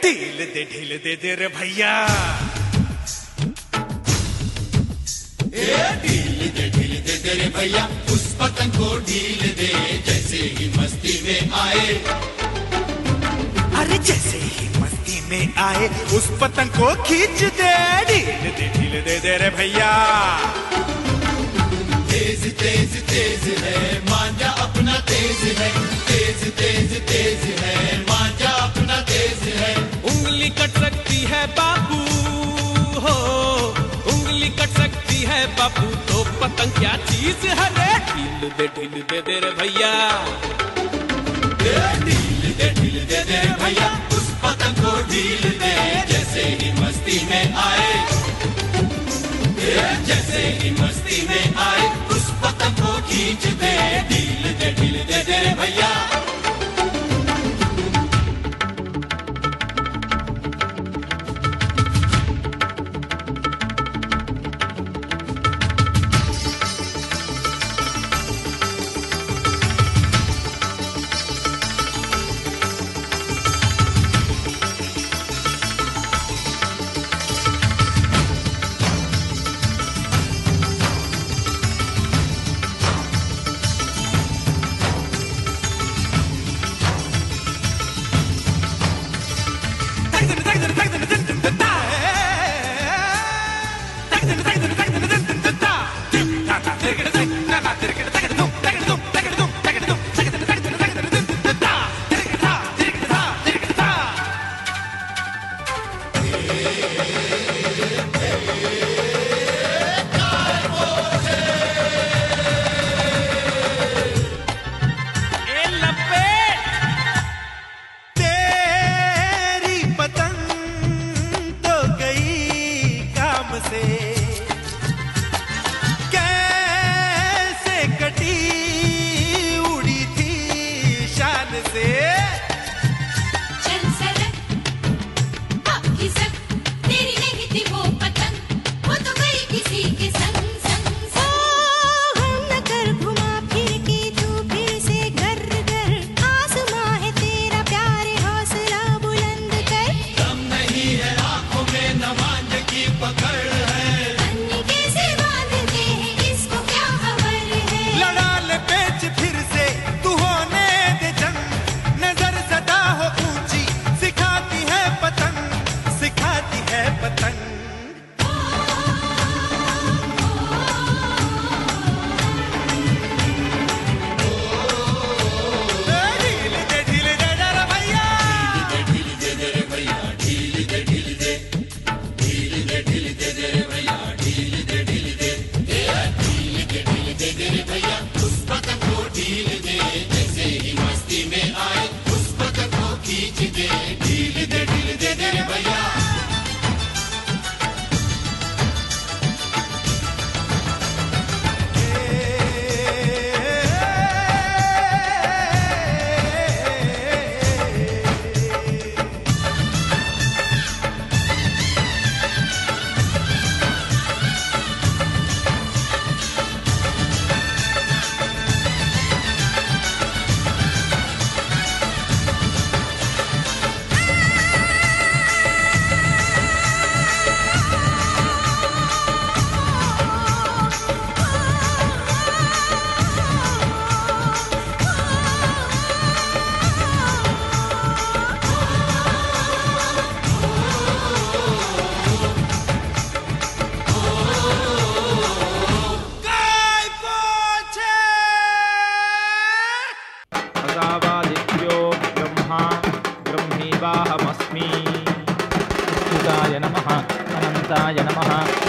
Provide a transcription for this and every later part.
ढील दे रे भैया, ढील दे रे भैया, उस पतंग को ढील दे जैसे ही मस्ती में आए। अरे जैसे ही मस्ती में आए उस पतंग को खींच दे, ढील दे रे भैया। तेज तेज तेज है मांझा अपना तेज है, तेज तेज तेज है मांझा अपना तेज है। उंगली कट सकती है बाबू हो, उंगली कट सकती है बाबू, तो पतंग क्या चीज है रे। ढील दे रे भैया, ढील दे रे भैया, उस पतंग को ढील दे जैसे ही मस्ती में आए। जैसे ही मस्ती में आए उस पतंग को खींच दे, ढील दे रे भैया।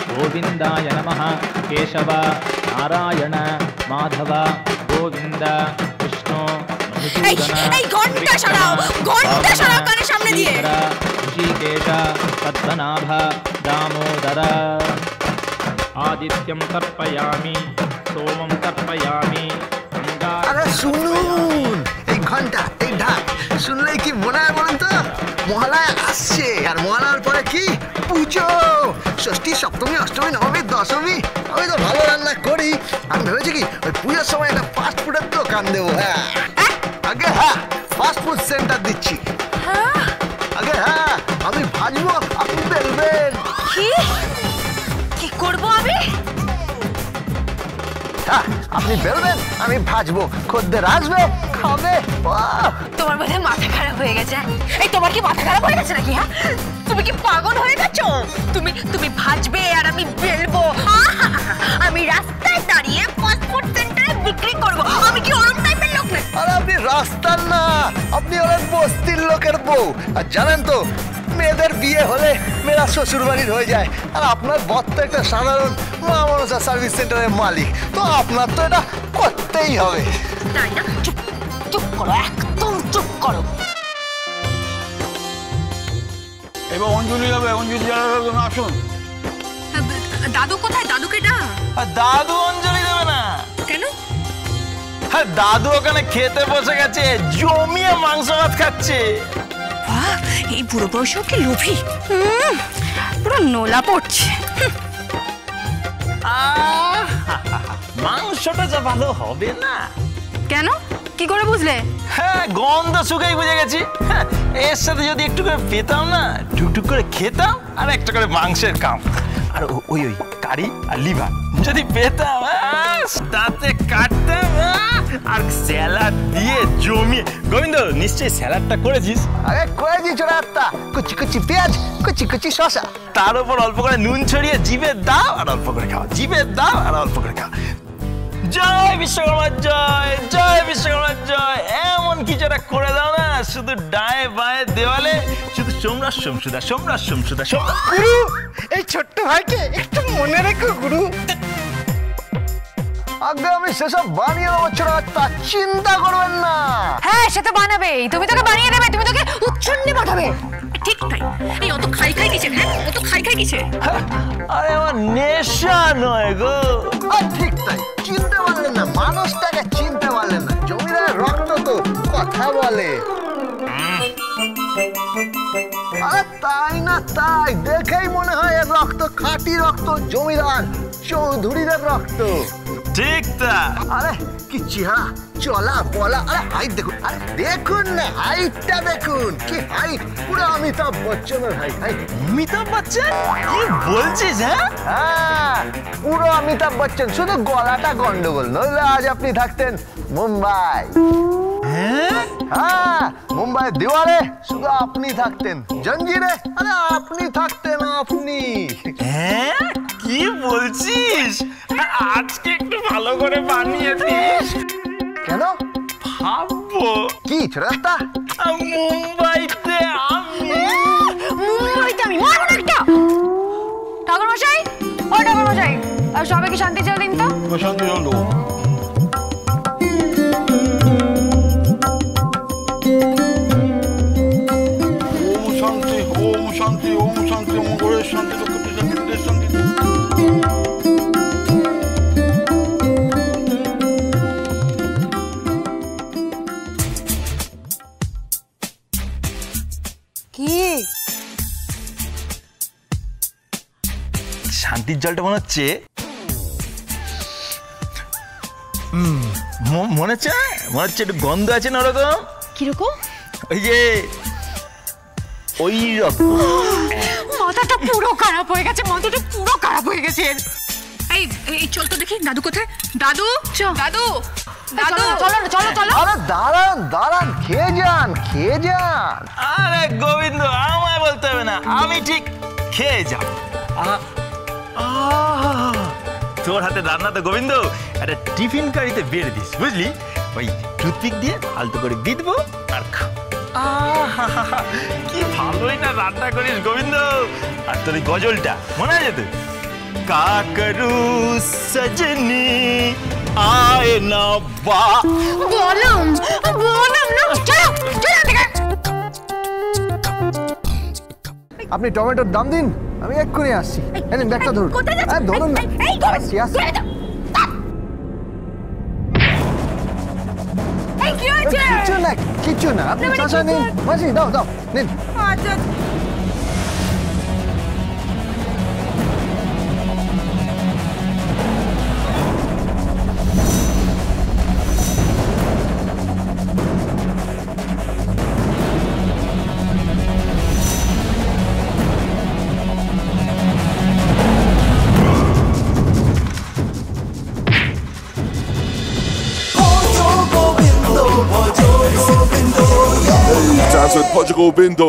गोविंदाय नमः। केशव नारायण माधव गोविंद विष्णु ऋषिकेश पद्मनाभ दामोदर। आदित्यं तर्पयामि सोमं तर्पयामि। अरे सुनुन এই ঘন্টা এই ঢাক শুনলে কি মনে হয় বলুন তো মহালয়া আসছে আর মহালয়ার পরে কি পুজো ষষ্ঠী সপ্তমী অষ্টমী নবমী দশমী আমি তো ভালো রান্না করি আমি ভেবেছি কি ওই পুজোর সময় একটা ফাস্ট ফুডের দোকান দেবো হ্যাঁ আগে হ্যাঁ ফাস্ট ফুড সেন্টার দিচ্ছি আগে হ্যাঁ ভাজবো, আপনি বেলবেন। কি করবো আমি? আপনি বেলবেন, আমি ভাজবো, খদ্দের আসবে, খাবে। তোমার বোধহয় মাথা খারাপ হয়ে গেছে। এই তোমার কি মাথা খারাপ হয়ে গেছে নাকি? হ্যাঁ, তুমি কি পাগল হয়ে গেছো? তুমি ভাজবে আর আমি বেলবো। আমি রাস্তায় দাঁড়িয়ে ফাস্ট ফুড সেন্টারে বিক্রি করবো। আমি কি ওরকম টাইপের লোক না? আরে আপনি রাস্তার না, আপনি হলেন বস্তির লোকের বউ। আর জানেন তো, মেয়েদের বিয়ে হলে মেয়েরা শ্বশুর বাড়ির হয়ে যায়, আর আপনার বর তো একটা সাধারণ মা মনসা সার্ভিস সেন্টারের মালিক, তো আপনার তো এটা করতেই হবে। তাই না? চুপ করো, একদম চুপ করো। এবার অঞ্জলি যাবে, অঞ্জলি যাবে, আসুন। দাদু কোথায়? দাদুকে না। দাদু অঞ্জলি দেবে না কেন? হ্যাঁ, দাদু ওখানে খেতে বসে গেছে, জমিয়ে মাংস ভাত খাচ্ছে। এই বুড়ো বয়সেও কি লোভী, পুরো নোলা পড়ছে। মাংসটা যা ভালো হবে না। কেন? কি করে বুঝলে? হ্যাঁ, গন্ধ শুকেই বুঝে গেছি। হ্যাঁ, এর সাথে যদি একটু করে পেতাম না, টুকটুক করে খেতাম, আর একটা করে মাংসের কাম, আর ওই কারি আর লিভার যদি পেতাম, তাতে কাটতাম আর স্যালাড দিয়ে জমিয়ে। গোবিন্দ, নিশ্চয়ই স্যালাডটা করেছিস? আরে করেছি ছোট একটা, কুচি কুচি পেঁয়াজ, কুচি কুচি শসা, তার উপর অল্প করে নুন ছড়িয়ে জিভে দাও আর অল্প করে খাও, জিভে দাও আর অল্প করে খাও। জয় বিশ্বকর্মা জয়, জয় বিশ্বকর্মা জয়। এমন কিছু একটা করে দাও না, শুধু ডায়ে বায়ে দেওয়ালে শুধু সোমরাজ সোমসুদা, সোমরাজ সোমসুদা, সোমরাজ। গুরু, এই ছোট্ট ভাইকে একটু মনে রেখো গুরু। আগে আমি সেসব বানিয়ে দেবো ছোট একটা, চিন্তা করবেন না। হ্যাঁ, সে তো বানাবেই, তুমি তোকে বানিয়ে দেবে, তুমি তোকে উচ্ছন্নে পাঠাবে। ঠিক তাই। এই অত খাই খাই কিসে? হ্যাঁ, অত খাই খাই কিসে? আরে আমার নেশা নয় গো। ঠিক তাই, চিনতে পারলেন না, মানুষটাকে চিনতে পারলেন না। জমিদার রক্ত তো কথা বলে। আরে তাই না তাই, দেখেই মনে হয় এর রক্ত খাঁটি রক্ত, জমিদার চৌধুরীদের রক্ত। ঠিক তা। আরে কি চেহারা, চলা বলা, আরে হাইট দেখুন, আরে দেখুন না হাইটটা দেখুন, কি হাইট, পুরো অমিতাভ বচ্চনের হাইট। অমিতাভ বচ্চন? কি বলছিস? হ্যাঁ, পুরো অমিতাভ বচ্চন, শুধু গলাটা গন্ডগোল, নইলে আজ আপনি থাকতেন মুম্বাই। হ্যাঁ, মুম্বাই দেওয়ালে শুধু আপনি থাকতেন, জঞ্জিরে আরে আপনি থাকতেন, আপনি। হ্যাঁ, কি বলছিস? আজকে একটু ভালো করে বানিয়ে দিস। কেন? ভাববো কি ছোটটা, মুম্বাইতে আমি। মুম্বাইতে আমি মারবো একটা। ঠাকুর মশাই, ও ঠাকুর মশাই, সবাইকে শান্তি জল দিন তো। শান্তি জল দেবো। ওম শান্তি, ওম শান্তি, ওম শান্তি, ওম গণেশ শান্তি, লক্ষ্মী শান্তি, বিদেশ শান্তি। কি শান্তির জলটা মনে হচ্ছে, মনে হচ্ছে একটু গন্ধ আছে না ওরকম। কিরকম? ওই যে ওই রকম। মাথাটা পুরো খারাপ হয়ে গেছে, মাথাটা পুরো খারাপ হয়ে গেছে। এই এই চল তো দেখি দাদু কোথায়। দাদু, দাদু, দাদু, চলো চলো চলো। আরে দাঁড়ান দাঁড়ান, খেয়ে যান খেয়ে যান। আরে গোবিন্দ, আমায় বলতে হবে না, আমি ঠিক খেয়ে যাব। তোর হাতে রান্না তো গোবিন্দ, একটা টিফিন কারিতে বেড়ে দিস, বুঝলি? ওই টুথপিক দিয়ে আলতো করে বিঁধবো আর খা। কি ভালোই না রান্না করিস গোবিন্দ। আর তোর গজলটা মনে আছে তো? কাকরু সজনী আয় না বা। বললাম বললাম না, চলো চলো দেখে। আপনি টমেটোর দাম দিন, আমি এক্ষুনি আসছি। এই নিন ব্যাগটা ধরুন। হ্যাঁ ধরুন না, আসছি আসছি। কিছু না, আপনি চাষা নিন, মাসি দাও দাও নিন। আচ্ছা ভজ গোবিন্দ।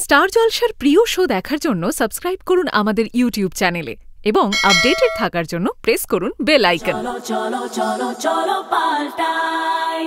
স্টার জলসার প্রিয় শো দেখার জন্য সাবস্ক্রাইব করুন আমাদের ইউটিউব চ্যানেলে এবং আপডেটেড থাকার জন্য প্রেস করুন বেল আইকন। চলো চলো চলো চলো পাল্টাই।